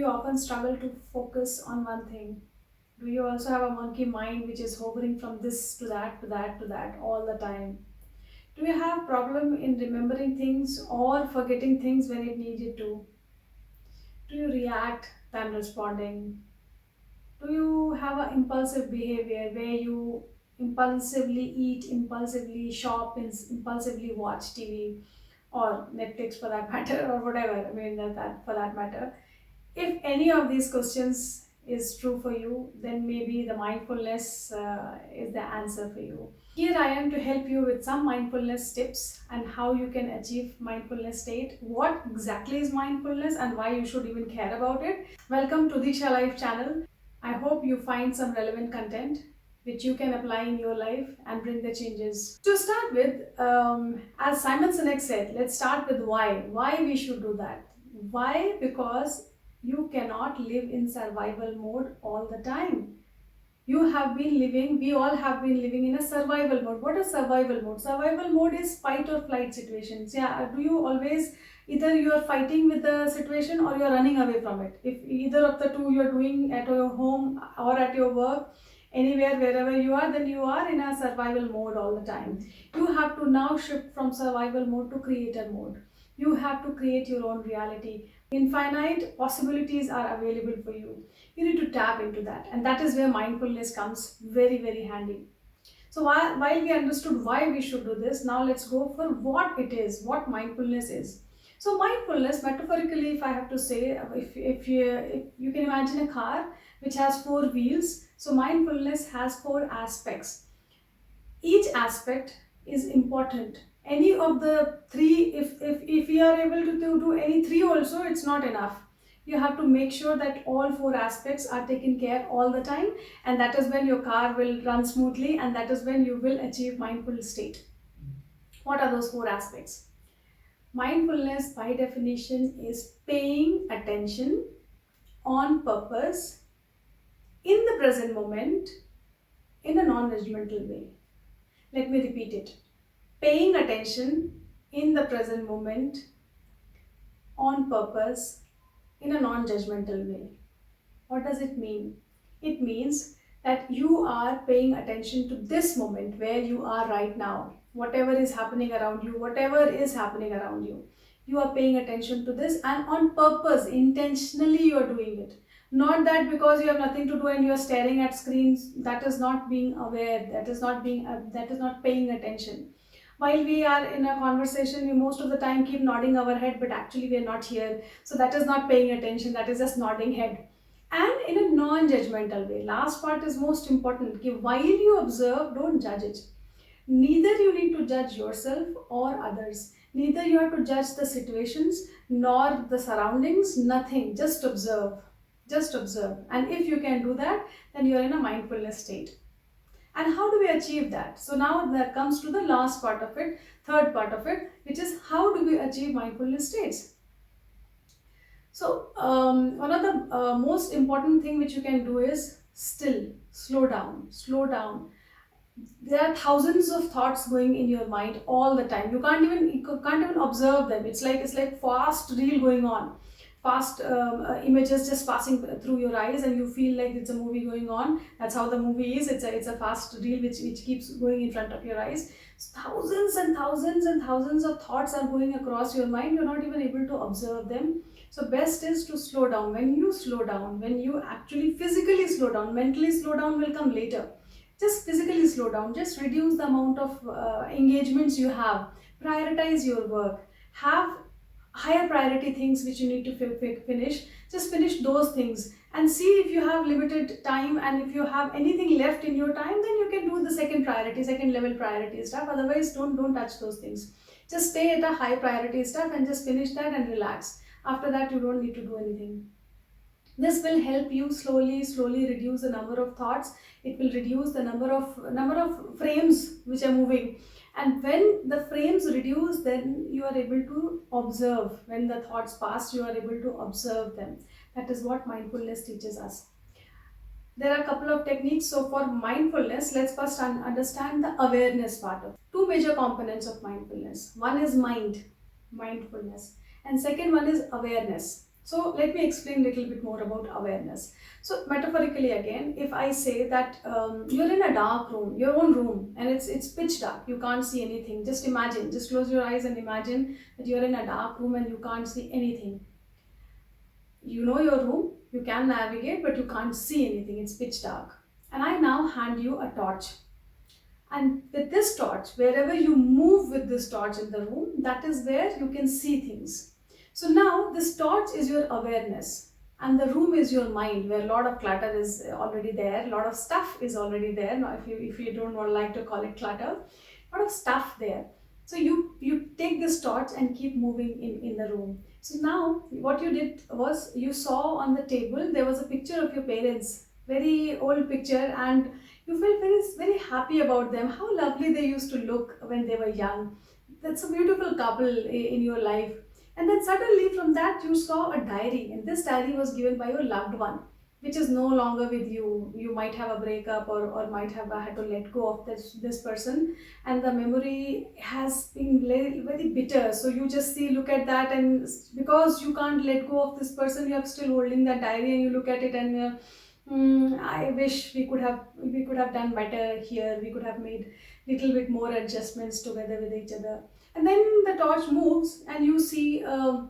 you often struggle to focus on one thing? Do you also have a monkey mind which is hovering from this to that to that to that all the time? Do you have problem in remembering things or forgetting things when it needed to? Do you react than responding? Do you have an impulsive behavior where you impulsively eat, impulsively shop, impulsively watch TV or Netflix for that matter, or whatever? I mean, that for that matter. If any of these questions is true for you, then maybe the mindfulness is the answer for you. Here I am to help you with some mindfulness tips and how you can achieve mindfulness state. What exactly is mindfulness and why you should even care about it. Welcome to DeekshaLife channel. I hope you find some relevant content which you can apply in your life and bring the changes. To start with, as Simon Sinek said, let's start with why. Why we should do that. Why? Because you cannot live in survival mode all the time. You have been living, we all have been living in a survival mode. What is survival mode? Survival mode is fight or flight situations. Yeah, do you always, either you are fighting with the situation or you are running away from it? If either of the two you are doing at your home or at your work, anywhere, wherever you are, then you are in a survival mode all the time. You have to now shift from survival mode to creator mode. You have to create your own reality. Infinite possibilities are available for you. You need to tap into that, and that is where mindfulness comes very handy. So while we understood why we should do this, now let's go for what it is, what mindfulness is. So mindfulness, metaphorically, if I have to say, if you can imagine a car which has four wheels, so mindfulness has four aspects. Each aspect is important. Any of the three, if we are able to do any three also, it's not enough. You have to make sure that all four aspects are taken care all the time, and that is when your car will run smoothly, and that is when you will achieve mindful state. What are those four aspects? Mindfulness by definition is paying attention on purpose in the present moment in a non-judgmental way. Let me repeat it. Paying attention in the present moment on purpose in a non-judgmental way. What does it mean? It means that you are paying attention to this moment where you are right now. Whatever is happening around you, whatever is happening around you, you are paying attention to this, and on purpose, intentionally you are doing it. Not that because you have nothing to do and you are staring at screens. That is not being aware. That is not paying attention. While we are in a conversation, we most of the time keep nodding our head, but actually we are not here. So that is not paying attention. That is just nodding head. And in a non-judgmental way. Last part is most important. Okay, while you observe, don't judge it. Neither you need to judge yourself or others. Neither you have to judge the situations nor the surroundings. Nothing. Just observe. Just observe. And if you can do that, then you are in a mindfulness state. And how do we achieve that? So now that comes to the last part of it, third part of it, which is how do we achieve mindfulness states? So one of the most important thing which you can do is slow down, slow down. There are thousands of thoughts going in your mind all the time. You can't even observe them. It's like fast reel going on, fast images just passing through your eyes, and you feel like it's a movie going on. That's how the movie is. It's a fast reel which keeps going in front of your eyes. So thousands and thousands and thousands of thoughts are going across your mind. You're not even able to observe them. So best is to slow down. When you slow down, when you actually physically slow down, mentally slow down will come later. Just physically slow down. Just reduce the amount of engagements you have. Prioritize your work. Have higher priority things which you need to finish. Just finish those things and see if you have limited time, and if you have anything left in your time, then you can do the second level priority stuff. Otherwise, don't touch those things. Just stay at a high priority stuff and just finish that and relax. After that, you don't need to do anything. This will help you slowly reduce the number of thoughts. It will reduce the number of frames which are moving. And when the frames reduce, then you are able to observe. When the thoughts pass, you are able to observe them. That is what mindfulness teaches us. There are a couple of techniques. So for mindfulness, let's first understand the awareness part of it. Two major components of mindfulness. One is mindfulness, and second one is awareness. So let me explain a little bit more about awareness. So metaphorically again, if I say that you're in a dark room, your own room, and it's pitch dark, you can't see anything. Just imagine, just close your eyes and imagine that you're in a dark room and you can't see anything. You know your room, you can navigate, but you can't see anything. It's pitch dark. And I now hand you a torch. And with this torch, wherever you move with this torch in the room, that is where you can see things. So now this torch is your awareness, and the room is your mind, where a lot of clutter is already there, a lot of stuff is already there. Now, if you don't want like to call it clutter, a lot of stuff there. So you take this torch and keep moving in the room. So now what you did was you saw on the table there was a picture of your parents, very old picture, and you felt very happy about them, how lovely they used to look when they were young. That's a beautiful couple in your life. And then suddenly from that you saw a diary, and this diary was given by your loved one, which is no longer with you. You might have a breakup, or might have had to let go of this person, and the memory has been very bitter. So you just look at that, and because you can't let go of this person, you are still holding that diary, and you look at it and I wish we could have done better here. We could have made little bit more adjustments together with each other. And then the torch moves, and you see a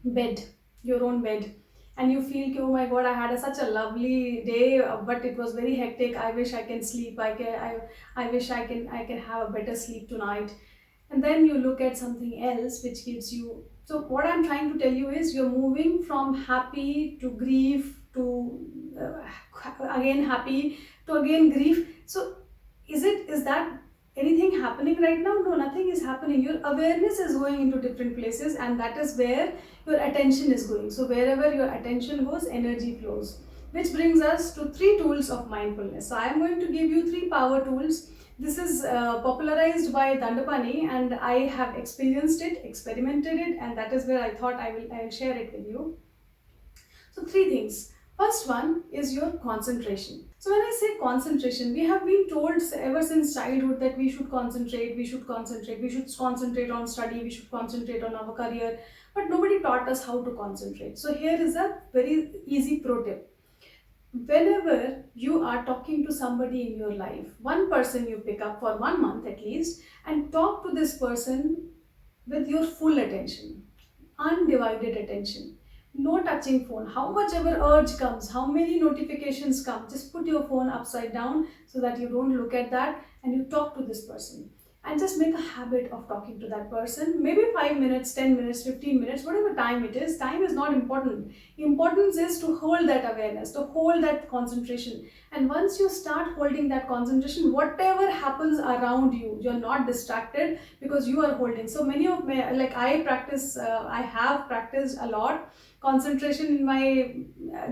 bed, your own bed, and you feel, oh my God, I had such a lovely day, but it was very hectic. I wish I can sleep. I wish I can have a better sleep tonight. And then you look at something else which gives you. So what I'm trying to tell you is you're moving from happy to grief to again happy to again grief. So is that anything happening right now? No, nothing is happening. Your awareness is going into different places, and that is where your attention is going. So wherever your attention goes, energy flows, which brings us to three tools of mindfulness. So I am going to give you three power tools. This is popularized by Dandapani, and I have experienced it, experimented it, and that is where I thought I will share it with you. So three things. First one is your concentration. So when I say concentration, we have been told ever since childhood that we should concentrate, we should concentrate, we should concentrate on study, we should concentrate on our career, but nobody taught us how to concentrate. So here is a very easy pro tip. Whenever you are talking to somebody in your life, one person you pick up for 1 month at least, and talk to this person with your full attention, undivided attention, no touching phone. How much ever urge comes, how many notifications come, just put your phone upside down so that you don't look at that, and you talk to this person, and just make a habit of talking to that person. Maybe 5 minutes, 10 minutes, 15 minutes, whatever time it is. Time is not important. Importance is to hold that awareness, to hold that concentration. And once you start holding that concentration, whatever happens around you, you're not distracted because you are holding. So many of my, like I have practiced a lot concentration in my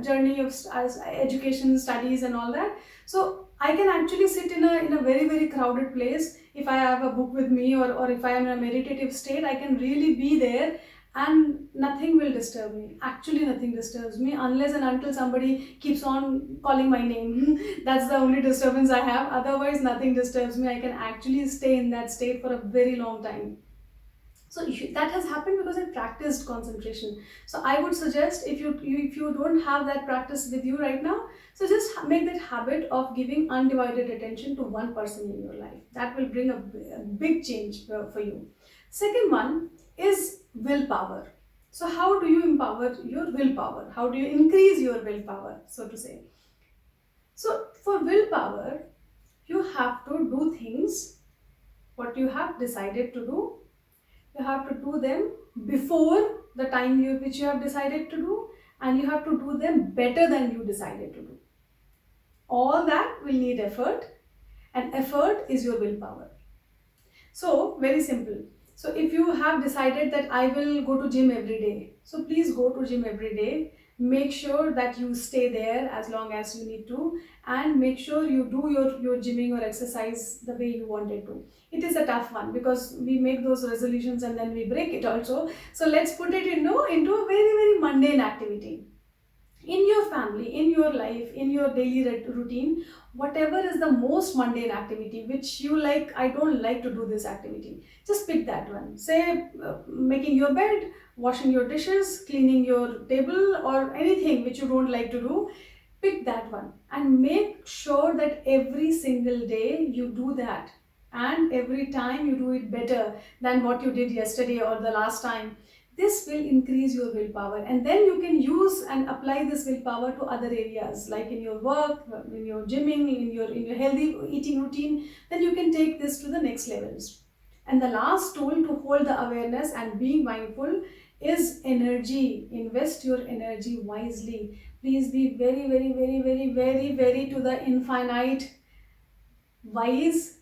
journey of as education, studies, and all that. So I can actually sit in a very crowded place. If I have a book with me, or if I am in a meditative state, I can really be there, and nothing will disturb me. Actually nothing disturbs me unless and until somebody keeps on calling my name. That's the only disturbance I have. Otherwise nothing disturbs me. I can actually stay in that state for a very long time. So that has happened because I practiced concentration. So I would suggest, if you don't have that practice with you right now, so just make that habit of giving undivided attention to one person in your life. That will bring a big change for you. Second one is willpower. So how do you empower your willpower? How do you increase your willpower, so to say? So for willpower, you have to do things what you have decided to do. You have to do them before the time which you have decided to do, and you have to do them better than you decided to do. All that will need effort, and effort is your willpower. So very simple. So if you have decided that I will go to gym every day, so please go to gym every day. Make sure that you stay there as long as you need to, and make sure you do your gymming or exercise the way you wanted to. It is a tough one because we make those resolutions and then we break it also. So let's put it into a very mundane activity. in your family, in your life, in your daily routine, whatever is the most mundane activity which you like, I don't like to do this activity, just pick that one. Say making your bed, washing your dishes, cleaning your table, or anything which you don't like to do. Pick that one and make sure that every single day you do that, and every time you do it better than what you did yesterday or the last time. This will increase your willpower, and then you can use and apply this willpower to other areas, like in your work, in your gymming, in your healthy eating routine. Then you can take this to the next levels. And the last tool to hold the awareness and being mindful is energy. Invest your energy wisely. Please be very, very, very, very, very, very to the infinite wise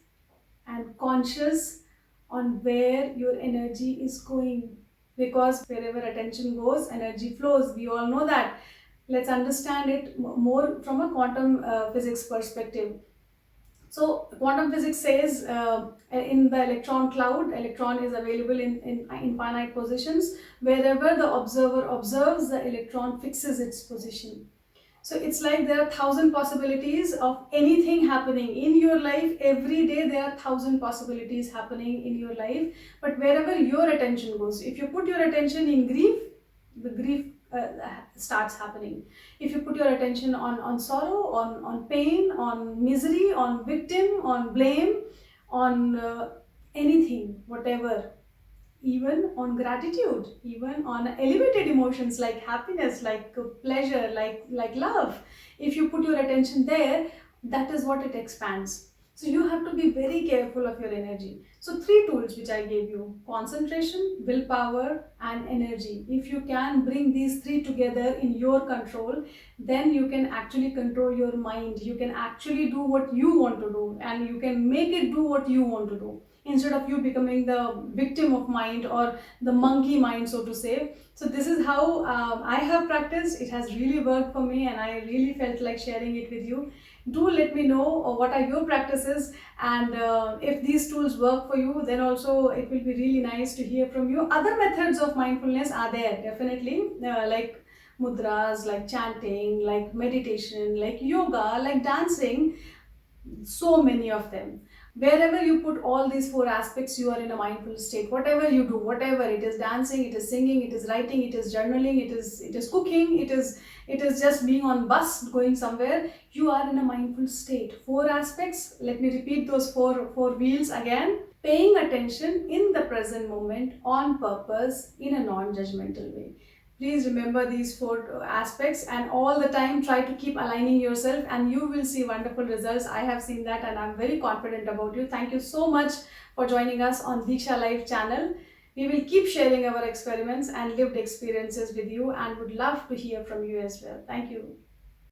and conscious on where your energy is going, because wherever attention goes, energy flows. We all know that. Let's understand it more from a quantum physics perspective. So quantum physics says in the electron cloud, electron is available in infinite positions. Wherever the observer observes, the electron fixes its position. So it's like there are thousand possibilities of anything happening in your life. Every day there are thousand possibilities happening in your life. But wherever your attention goes, if you put your attention in grief, the grief starts happening. If you put your attention on sorrow, on pain, on misery, on victim, on blame, on anything, whatever, even on gratitude, even on elevated emotions like happiness, like pleasure, like love, if you put your attention there, that is what it expands. So you have to be very careful of your energy. So three tools which I gave you: concentration, willpower, and energy. If you can bring these three together in your control, then you can actually control your mind. You can actually do what you want to do, and you can make it do what you want to do, instead of you becoming the victim of mind or the monkey mind, so to say. So this is how I have practiced. It has really worked for me, and I really felt like sharing it with you. Do let me know what are your practices, and if these tools work for you, then also it will be really nice to hear from you. Other methods of mindfulness are there, definitely, like mudras, like chanting, like meditation, like yoga, like dancing, so many of them. Wherever you put all these four aspects, you are in a mindful state. Whatever you do, whatever it is, dancing, it is singing, it is writing, it is journaling, it is cooking, it is just being on bus going somewhere, you are in a mindful state. Four aspects, let me repeat those four wheels again: paying attention in the present moment, on purpose, in a non-judgmental way. Please remember these four aspects, and all the time try to keep aligning yourself, and you will see wonderful results. I have seen that, and I'm very confident about you. Thank you so much for joining us on DeekshaLife channel. We will keep sharing our experiments and lived experiences with you, and would love to hear from you as well. Thank you.